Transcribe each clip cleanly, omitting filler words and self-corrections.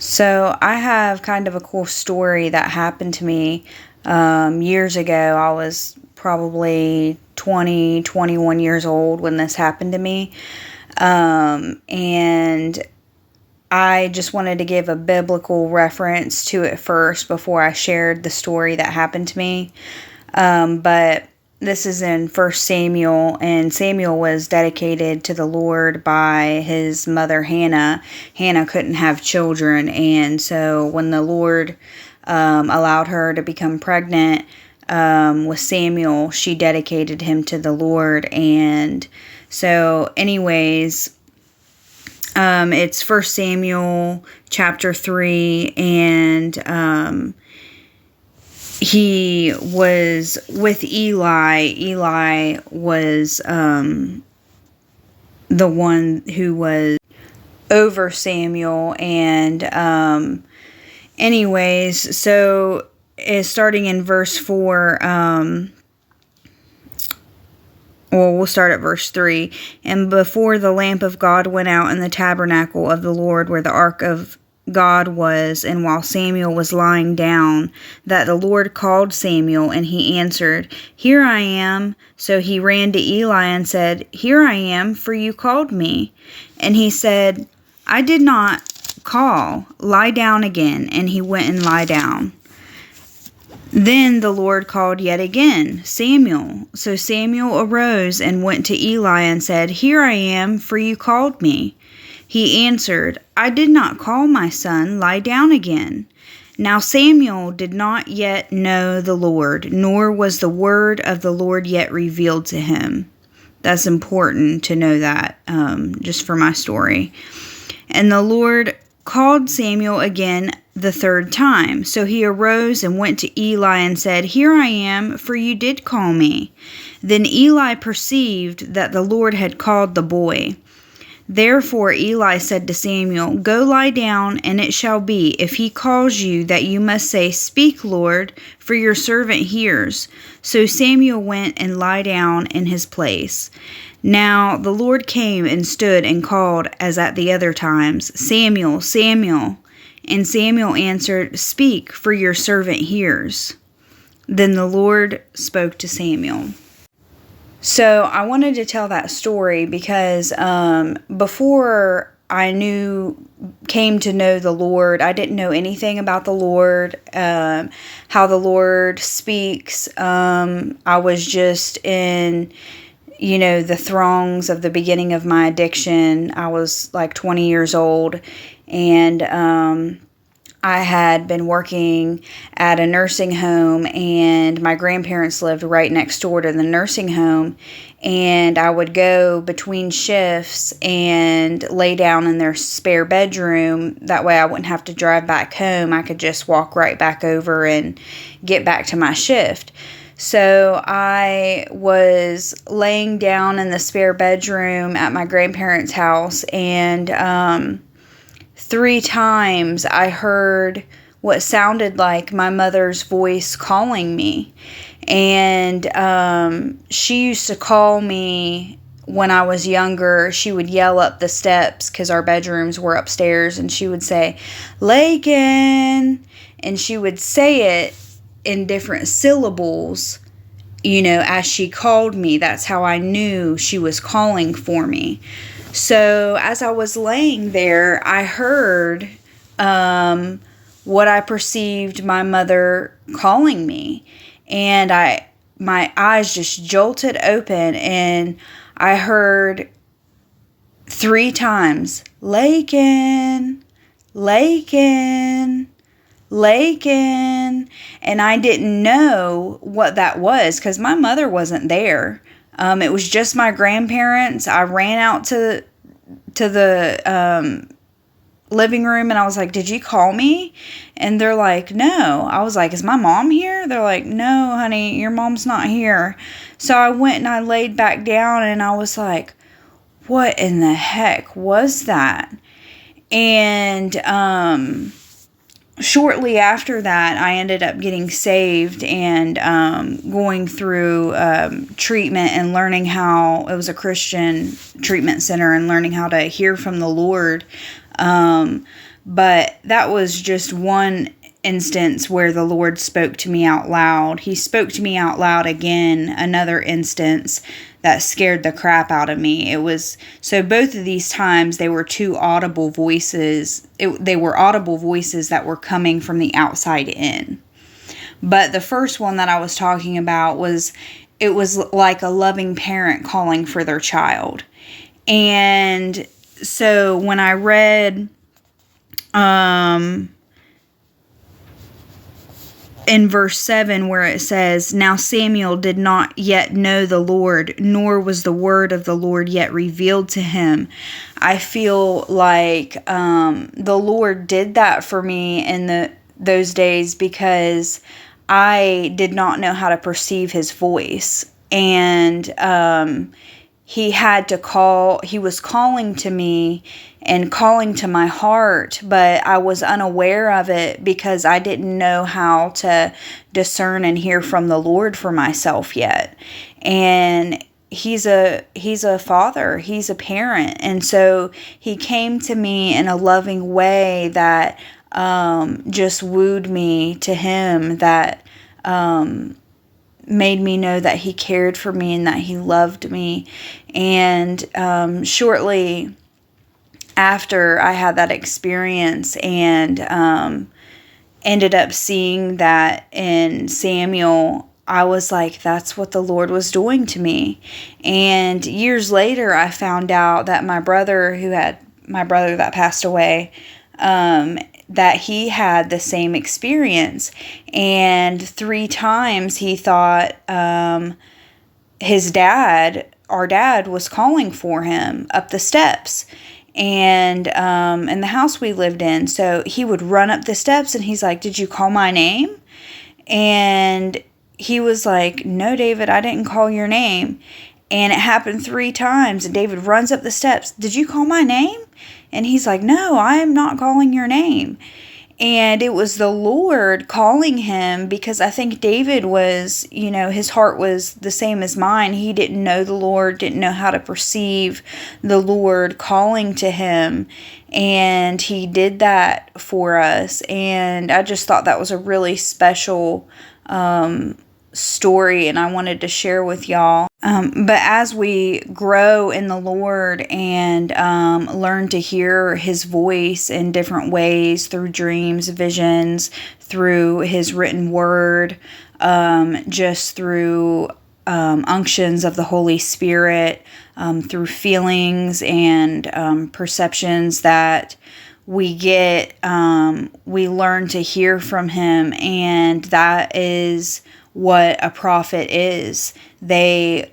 So I have kind of a cool story that happened to me years ago. I was probably 20, 21 years old when this happened to me. And I just wanted to give a biblical reference to it first before I shared the story that happened to me. But this is in 1 Samuel, and Samuel was dedicated to the Lord by his mother Hannah. Hannah couldn't have children, and so when the Lord allowed her to become pregnant with Samuel, she dedicated him to the Lord. And so anyways, it's 1 Samuel chapter 3, and he was with Eli. Eli was the one who was over Samuel. And anyways, so starting in verse 4, we'll start at verse 3. And before the lamp of God went out in the tabernacle of the Lord where the ark of God was, and while Samuel was lying down, that the Lord called Samuel, and he answered, "Here I am." So he ran to Eli and said, "Here I am, for you called me." And he said, "I did not call. Lie down again." And he went and lay down. Then the Lord called yet again, "Samuel." So Samuel arose and went to Eli and said, "Here I am, for you called me." He answered, "I did not call, my son. Lie down again." Now Samuel did not yet know the Lord, nor was the word of the Lord yet revealed to him. That's important to know that, just for my story. And the Lord called Samuel again the third time. So he arose and went to Eli and said, "Here I am, for you did call me." Then Eli perceived that the Lord had called the boy. Therefore Eli said to Samuel, "Go lie down, and it shall be, if he calls you, that you must say, 'Speak, Lord, for your servant hears.'" So Samuel went and lay down in his place. Now the Lord came and stood and called, as at the other times, "Samuel, Samuel." And Samuel answered, "Speak, for your servant hears." Then the Lord spoke to Samuel. So I wanted to tell that story because before I came to know the Lord, I didn't know anything about the Lord, how the Lord speaks. I was just in, the throngs of the beginning of my addiction. I was like 20 years old, and I had been working at a nursing home, and my grandparents lived right next door to the nursing home, and I would go between shifts and lay down in their spare bedroom. That way I wouldn't have to drive back home. I could just walk right back over and get back to my shift. So I was laying down in the spare bedroom at my grandparents' house, and 3 times I heard what sounded like my mother's voice calling me. And she used to call me when I was younger. She would yell up the steps because our bedrooms were upstairs, and she would say, "Lakin." And she would say it in different syllables, as she called me. That's how I knew she was calling for me. So as I was laying there, I heard what I perceived my mother calling me. And my eyes just jolted open, and I heard 3 times, "Lakin, Lakin, Lakin." And I didn't know what that was because my mother wasn't there. It was just my grandparents. I ran out to the living room, and I was like, "Did you call me?" And they're like, "No." I was like, "Is my mom here?" They're like, "No, honey, your mom's not here." So I went and I laid back down, and I was like, "What in the heck was that?" And shortly after that, I ended up getting saved and going through treatment and learning how, it was a Christian treatment center, and learning how to hear from the Lord But that was just one instance where the Lord spoke to me out loud. He spoke to me out loud again, another instance that scared the crap out of me. It was, so both of these times they were two audible voices. They were audible voices that were coming from the outside in. But the first one that I was talking about it was like a loving parent calling for their child. And so when I read in verse 7 where it says, "Now Samuel did not yet know the Lord, nor was the word of the Lord yet revealed to him," I feel like the Lord did that for me in those days because I did not know how to perceive his voice. And he was calling to me and calling to my heart, but I was unaware of it because I didn't know how to discern and hear from the Lord for myself yet. And he's a father, he's a parent, and so he came to me in a loving way that just wooed me to him, that made me know that he cared for me and that he loved me. And shortly after I had that experience and ended up seeing that in Samuel, I was like, that's what the Lord was doing to me. And years later, I found out that my brother that passed away, that he had the same experience. And 3 times he thought our dad was calling for him up the steps and in the house we lived in. So he would run up the steps and he's like, "Did you call my name?" And he was like, "No, David, I didn't call your name." And it happened 3 times, and David runs up the steps. "Did you call my name?" And he's like, "No, I am not calling your name." And it was the Lord calling him, because I think David was, his heart was the same as mine. He didn't know the Lord, didn't know how to perceive the Lord calling to him. And he did that for us. And I just thought that was a really special story, and I wanted to share with y'all. But as we grow in the Lord and learn to hear his voice in different ways, through dreams, visions, through his written word, just through unctions of the Holy Spirit, through feelings and perceptions that we get, we learn to hear from him. And that is what a prophet is. They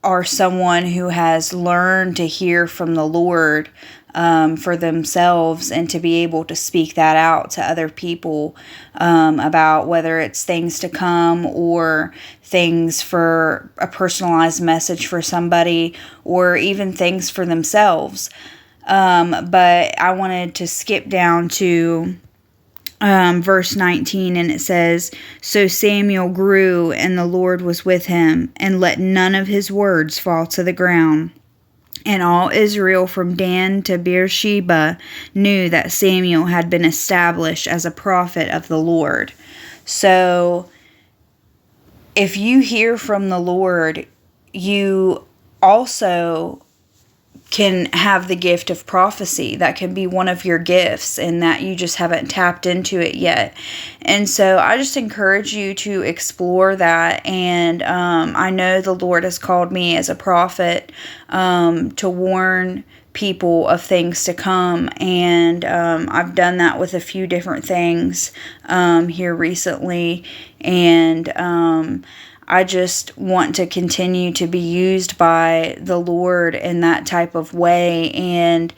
are someone who has learned to hear from the Lord for themselves, and to be able to speak that out to other people about whether it's things to come or things for a personalized message for somebody, or even things for themselves. But I wanted to skip down to verse 19, and it says, "So Samuel grew, and the Lord was with him, and let none of his words fall to the ground. And all Israel from Dan to Beersheba knew that Samuel had been established as a prophet of the Lord." So if you hear from the Lord, you also can have the gift of prophecy. That can be one of your gifts, and that you just haven't tapped into it yet. And so I just encourage you to explore that. And I know the Lord has called me as a prophet to warn people of things to come, and I've done that with a few different things here recently. And I just want to continue to be used by the Lord in that type of way. And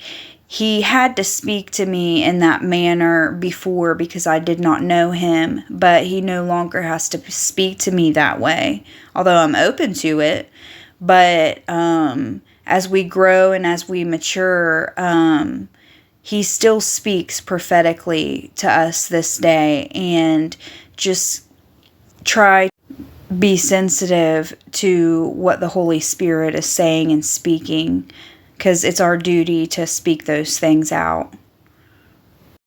he had to speak to me in that manner before, because I did not know him. But he no longer has to speak to me that way, although I'm open to it. But as we grow and as we mature, he still speaks prophetically to us this day. And just try be sensitive to what the Holy Spirit is saying and speaking, because it's our duty to speak those things out.